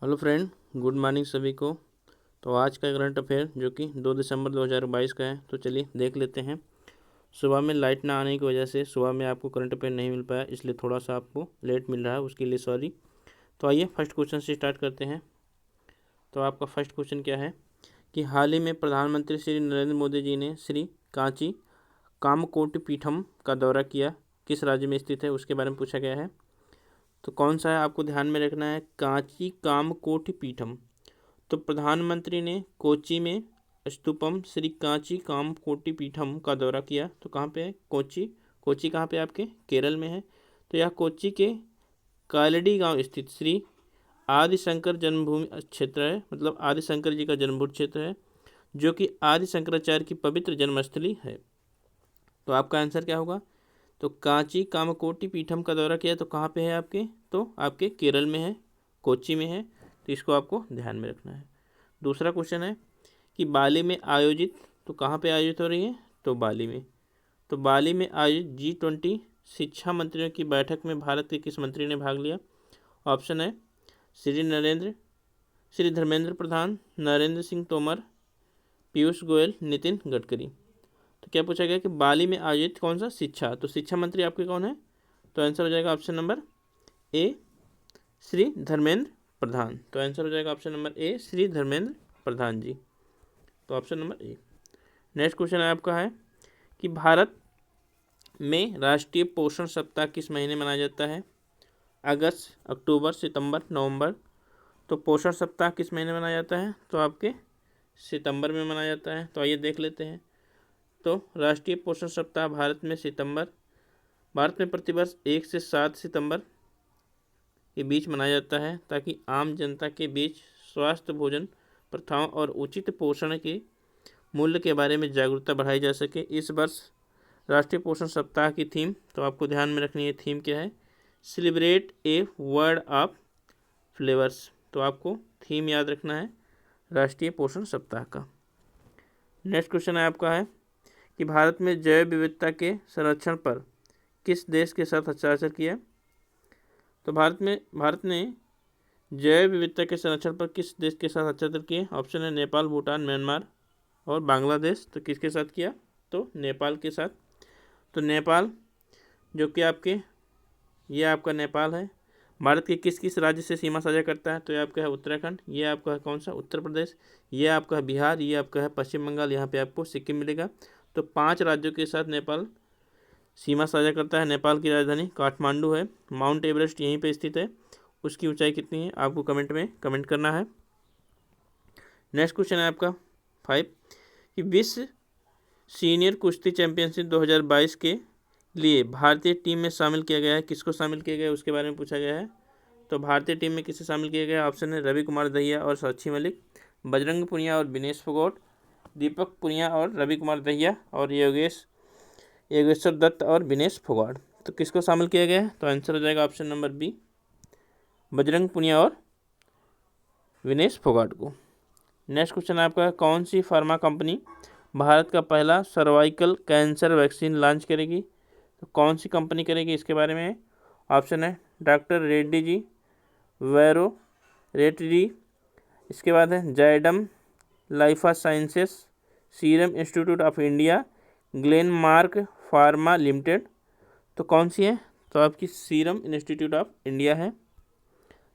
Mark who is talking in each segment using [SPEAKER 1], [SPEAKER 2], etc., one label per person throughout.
[SPEAKER 1] Hello friend, good morning सभी को। तो आज का करंट अफेयर जो कि 2 दिसंबर 2022 का है, तो चलिए देख लेते हैं। सुबह में लाइट ना आने की वजह से सुबह में आपको करंट अफेयर नहीं मिल पाया, इसलिए थोड़ा सा आपको लेट मिल रहा है, उसके लिए सॉरी। तो आइए फर्स्ट क्वेश्चन से स्टार्ट करते हैं। तो आपका फर्स्ट क्वेश्चन क्या है कि हाल ही में प्रधानमंत्री श्री नरेंद्र मोदी जी ने श्री कांची कामकोटि पीठम का दौरा किया, किस राज्य में स्थित है उसके बारे में पूछा गया है। तो कौन सा है आपको ध्यान में रखना है, कांची कामकोटि पीठम। तो प्रधानमंत्री ने कोच्चि में स्तूपम श्री कांची कामकोटि पीठम का दौरा किया। तो कहाँ पे है? कोच्चि। कोच्चि कहाँ पे? आपके केरल में है। तो यह कोच्चि के कालडी गांव स्थित श्री आदिशंकर जन्मभूमि क्षेत्र है, मतलब आदिशंकर जी का जन्मभूमि क्षेत्र है, जो कि आदि शंकराचार्य की पवित्र जन्मस्थली है। तो आपका आंसर क्या होगा? तो कांची कामकोटि पीठम का दौरा किया, तो कहाँ पे है आपके? तो आपके केरल में है, कोच्चि में है। तो इसको आपको ध्यान में रखना है। दूसरा क्वेश्चन है कि बाली में आयोजित, तो कहाँ पे आयोजित हो रही है? तो बाली में। तो बाली में आयोजित G20 शिक्षा मंत्रियों की बैठक में भारत के किस मंत्री ने भाग लिया? ऑप्शन है श्री धर्मेंद्र प्रधान, नरेंद्र सिंह तोमर, पीयूष गोयल, नितिन गडकरी। तो क्या पूछा गया कि बाली में आयोजित कौन सा शिक्षा, तो शिक्षा मंत्री आपके कौन है? तो आंसर हो जाएगा option number A, Shri Dharmendra Pradhan. तो आंसर हो जाएगा option number A, Shri Dharmendra Pradhan ji. तो option number A. Next question आपका है कि भारत में राष्ट्रीय पोषण सप्ताह किस महीने मनाया जाता है? अगस्त, अक्टूबर, सितंबर, नवंबर। तो पोषण सप्ताह किस महीने मनाया जाता है? तो आपके सितंबर में मनाया जाता है। तो आइए देख लेते हैं। तो राष्ट्रीय पोषण सप्ताह भारत में प्रतिवर्ष 1 से 7 सितंबर के बीच मनाया जाता है, ताकि आम जनता के बीच स्वास्थ्य, भोजन प्रथाओं और उचित पोषण के मूल्य के बारे में जागरूकता बढ़ाई जा सके। इस वर्ष राष्ट्रीय पोषण सप्ताह की थीम, तो आपको ध्यान में रखनी है, थीम क्या है? Celebrate a world of flavours. तो आपको थीम याद रखना है राष्ट्रीय पोषण सप्ताह का। नेक्स्ट क्वेश्चन है आपका है कि भारत में जैव विविधता के संरक्षण पर किस देश के साथ हस्ताक्षर किया? तो भारत ने जैव विविधता के संरक्षण पर किस देश के साथ हस्ताक्षर किए? ऑप्शन है नेपाल, भूटान, म्यांमार और बांग्लादेश। तो किसके साथ किया? तो नेपाल के साथ। तो नेपाल जो कि ये आपका नेपाल है, भारत के किस किस राज्य से सीमा साझा करता है? तो ये आपका है उत्तराखंड, ये आपका है कौन सा? उत्तर प्रदेश, ये आपका है बिहार, ये आपका है पश्चिम बंगाल, यहाँ पे आपको सिक्किम मिलेगा। तो 5 राज्यों के साथ नेपाल सीमा साझा करता है। नेपाल की राजधानी काठमांडू है। माउंट एवरेस्ट यहीं पे स्थित है। उसकी ऊंचाई कितनी है आपको कमेंट में कमेंट करना है। नेक्स्ट क्वेश्चन है आपका 5 कि विश्व सीनियर कुश्ती चैंपियनशिप 2022 के लिए भारतीय टीम में शामिल किया गया है, किसको शामिल किया गया है उसके बारे में पूछा गया है। तो भारतीय टीम में किसे शामिल किया गया है? ऑप्शन है रवि कुमार दहिया और साक्षी मलिक, बजरंग पुनिया और विनेश फोगाट, दीपक पुनिया और रवि कुमार दहिया, और योगेश्वर दत्त और विनेश फोगाट। तो किसको शामिल किया गया है? तो आंसर हो जाएगा option number B, Bajrang Punia और विनेश फोगाट को। नेक्स्ट क्वेश्चन आपका, कौन सी फार्मा कंपनी भारत का पहला सर्वाइकल कैंसर वैक्सीन लॉन्च करेगी? तो कौन सी कंपनी करेगी इसके बारे में ऑप्शन है डॉक्टर रेड्डी जी, वैरो रेड्डी, इसके बाद है Zydus life sciences, Serum Institute of India, Glenmark pharma limited. तो कौन सी है? तो आपकी सीरम इंस्टीट्यूट ऑफ इंडिया है,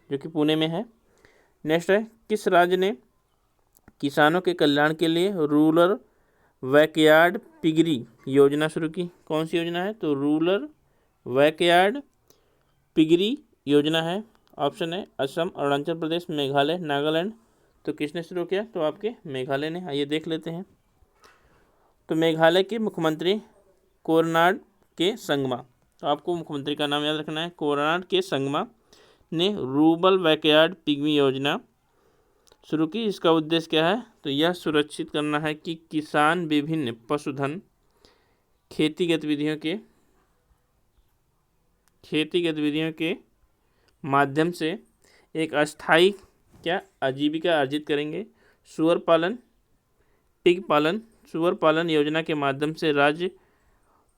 [SPEAKER 1] जो कि पुणे में है। नेक्स्ट है, किस राज्य ने किसानों के कल्याण के लिए रूरल बैकयार्ड पिगरी योजना शुरू की? कौन सी योजना है? तो रूरल बैकयार्ड पिगरी योजना है। ऑप्शन है असम, अरुणाचल प्रदेश, मेघालय, नागालैंड। तो किसने शुरू किया? तो आपके मेघालय ने। आइए देख लेते हैं। तो मेघालय के मुख्यमंत्री कोरनाड के संगमा, तो आपको मुख्यमंत्री का नाम याद रखना है, कोरनाड के संगमा ने रूरल बैकयार्ड पिगमी योजना शुरू की। इसका उद्देश्य क्या है? तो यह सुनिश्चित करना है कि किसान विभिन्न पशुधन खेती गतिविधियों के माध्यम से एक अस्थायी आजीविका अर्जित करेंगे। सुअर पालन योजना के माध्यम से राज्य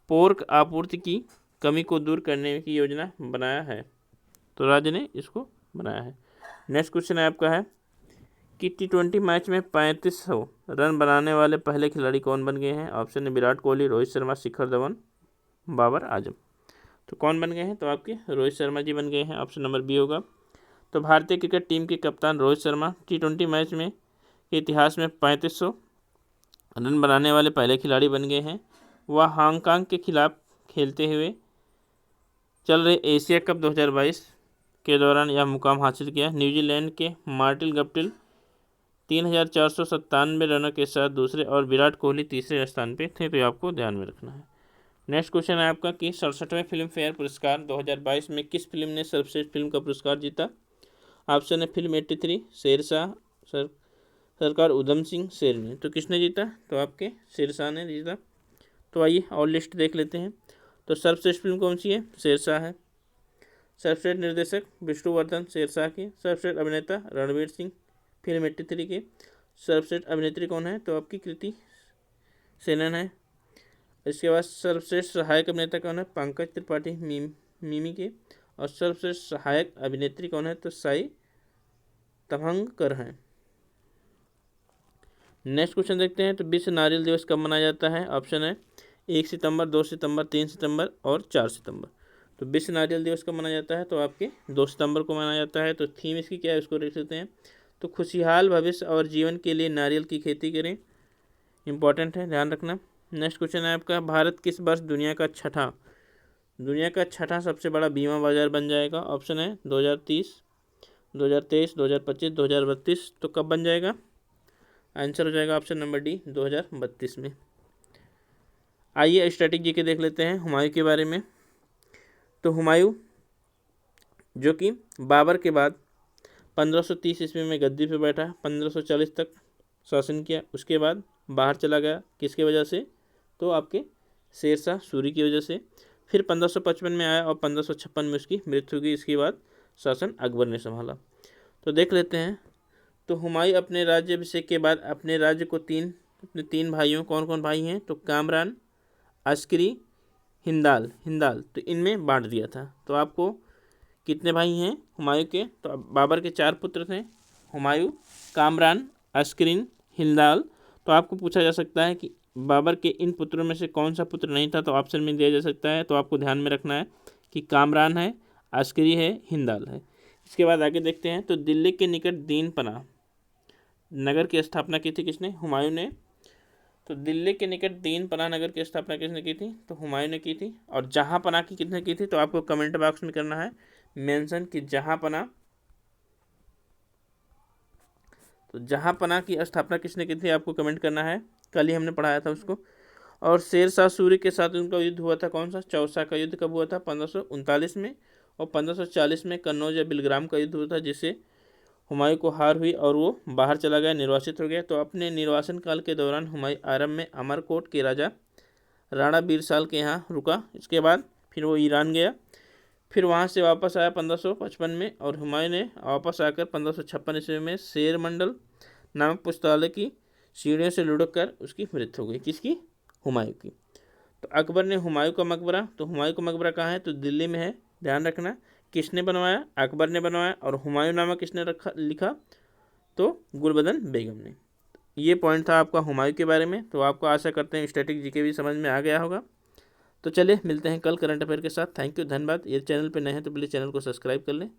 [SPEAKER 1] पोर्क आपूर्ति की कमी को दूर करने की योजना बनाया है। तो राज्य ने इसको बनाया है। नेक्स्ट क्वेश्चन है आपका है कि T20 मैच में 3500 रन बनाने वाले पहले खिलाड़ी कौन बन गए हैं। ऑप्शन है विराट कोहली, रोहित शर्मा, शिखर धवन, बाबर आजम। तो कौन बन गए हैं, तो आपके रोहित शर्मा जी बन गए हैं, ऑप्शन नंबर बी होगा। तो भारतीय क्रिकेट टीम के कप्तान रोहित शर्मा T20 मैच में के इतिहास में 3500 रन बनाने वाले पहले खिलाड़ी बन गए हैं। वह हांगकांग के खिलाफ खेलते हुए चल रहे एशिया कप 2022 के दौरान यह मुकाम हासिल किया। न्यूजीलैंड के मार्टिन गप्टिल 3497 रनों के साथ दूसरे और विराट कोहली तीसरे स्थान पे थे। तो ये आपको ध्यान में रखना है। नेक्स्ट क्वेश्चन है आपका कि 67वें फिल्म फेयर पुरस्कार 2022 में किस फिल्म ने सर्वश्रेष्ठ फिल्म का पुरस्कार जीता। ऑप्शन है फिल्म 83, शेरशाह, सरकार उधम सिंह, शेरनी। तो किसने जीता, तो आपके शेरशाह ने जीता। तो आइए और लिस्ट देख लेते हैं। तो सर्वश्रेष्ठ फिल्म कौन सी है, शेरशाह है। सर्वश्रेष्ठ निर्देशक विष्णुवर्धन, शेरशाह की। सर्वश्रेष्ठ अभिनेता रणवीर सिंह, फिल्म 83 के। सर्वश्रेष्ठ अभिनेत्री कौन है, तो आपकी कृति सेनन है। इसके बाद सर्वश्रेष्ठ सहायक अभिनेता कौन है, पंकज त्रिपाठी, मिमी के। और सर्वश्रेष्ठ सहायक अभिनेत्री कौन है, तो साई तमंगकर हैं। नेक्स्ट क्वेश्चन देखते हैं। तो विश्व नारियल दिवस कब मनाया जाता है। ऑप्शन है 1 सितंबर, 2 सितंबर, 3 सितंबर और 4 सितंबर। तो विश्व नारियल दिवस कब मनाया जाता है, तो आपके 2 सितंबर को मनाया जाता है। तो थीम इसकी क्या है, उसको देख लेते हैं। तो खुशहाल भविष्य और जीवन के लिए नारियल की खेती करें, इंपॉर्टेंट है, ध्यान रखना। नेक्स्ट क्वेश्चन है आपका, भारत किस वर्ष दुनिया का छठा सबसे बड़ा बीमा बाजार बन जाएगा। ऑप्शन है 2030, 2023, 2025, 2032। तो कब बन जाएगा, आंसर हो जाएगा ऑप्शन नंबर डी, 2032 में। आइए स्टैटिक जीके देख लेते हैं हुमायूं के बारे में। तो हुमायूं जो कि बाबर के बाद 1530 ईस्वी में गद्दी पे बैठा, 1540 तक शासन किया। उसके बाद बाहर चला गया, किसकी वजह से, तो आपके शेरशाह सूरी की वजह से। फिर 1555 में आया और 1556 में उसकी मृत्यु हुई। इसके बाद शासन अकबर ने संभाला। तो देख लेते हैं। तो हुमायूं अपने राज्याभिषेक के बाद अपने राज्य को अपने तीन भाइयों, कौन कौन भाई हैं, तो कामरान, अस्करी, हिंदाल तो इनमें बांट दिया था। तो आपको कितने भाई हैं हुमायूं के, तो बाबर के 4 पुत्र थे, हुमायूं, कामरान, अस्करीन, हिंदाल। तो आपको पूछा जा सकता है कि बाबर के इन पुत्रों में से कौन सा पुत्र नहीं था, तो ऑप्शन में दिया जा सकता है। तो आपको ध्यान में रखना है कि कामरान है, अस्करी है, हिंदाल है। इसके बाद आगे देखते हैं। तो दिल्ली के निकट दीनपना नगर की स्थापना की थी किसने, हुमायूं ने। तो दिल्ली के निकट दीनपना नगर की स्थापना किसने की थी, तो हुमायूं ने की थी। और जहांपना की किसने की थी, तो आपको कमेंट बॉक्स में करना है मेंशन कि जहांपना, तो जहांपना की स्थापना किसने की थी, आपको कमेंट करना है। कल ही हमने पढ़ाया था उसको। और शेरशाह सूरी के साथ उनका युद्ध हुआ था, कौन सा, चौसा का युद्ध कब हुआ था, 1539 में। और 1540 में कन्नौज या बिलग्राम का युद्ध हुआ था, जिससे हुमायूं को हार हुई और वो बाहर चला गया, निर्वासित हो गया। तो अपने निर्वासन काल के दौरान हुमायूं आरंभ में अमरकोट के राजा राणा बीरसाल के यहाँ रुका। इसके बाद फिर वो ईरान गया, फिर वहाँ से वापस आया 1555 में। और हुमायूं ने वापस आकर 1556 ईस्वी में शेर मंडल नामक पुस्तकालय की सीढ़ियों से लुढ़क कर उसकी मृत्यु हो गई, किसकी, हुमायूं की। तो अकबर ने हुमायूं का मकबरा, तो हुमायूं का मकबरा कहाँ है, तो दिल्ली में है, ध्यान रखना। किसने बनवाया, अकबर ने बनवाया। और हुमायूं नामा किसने लिखा, तो गुलबदन बेगम ने। ये पॉइंट था आपका हुमायूं के बारे में। तो आपको आशा करते हैं स्टैटिक जीके भी समझ में आ गया होगा। तो चलिए मिलते हैं कल करंट अफेयर के साथ। थैंक यू, धन्यवाद। ये चैनल पे नए हैं तो प्लीज़ चैनल को सब्सक्राइब कर लें।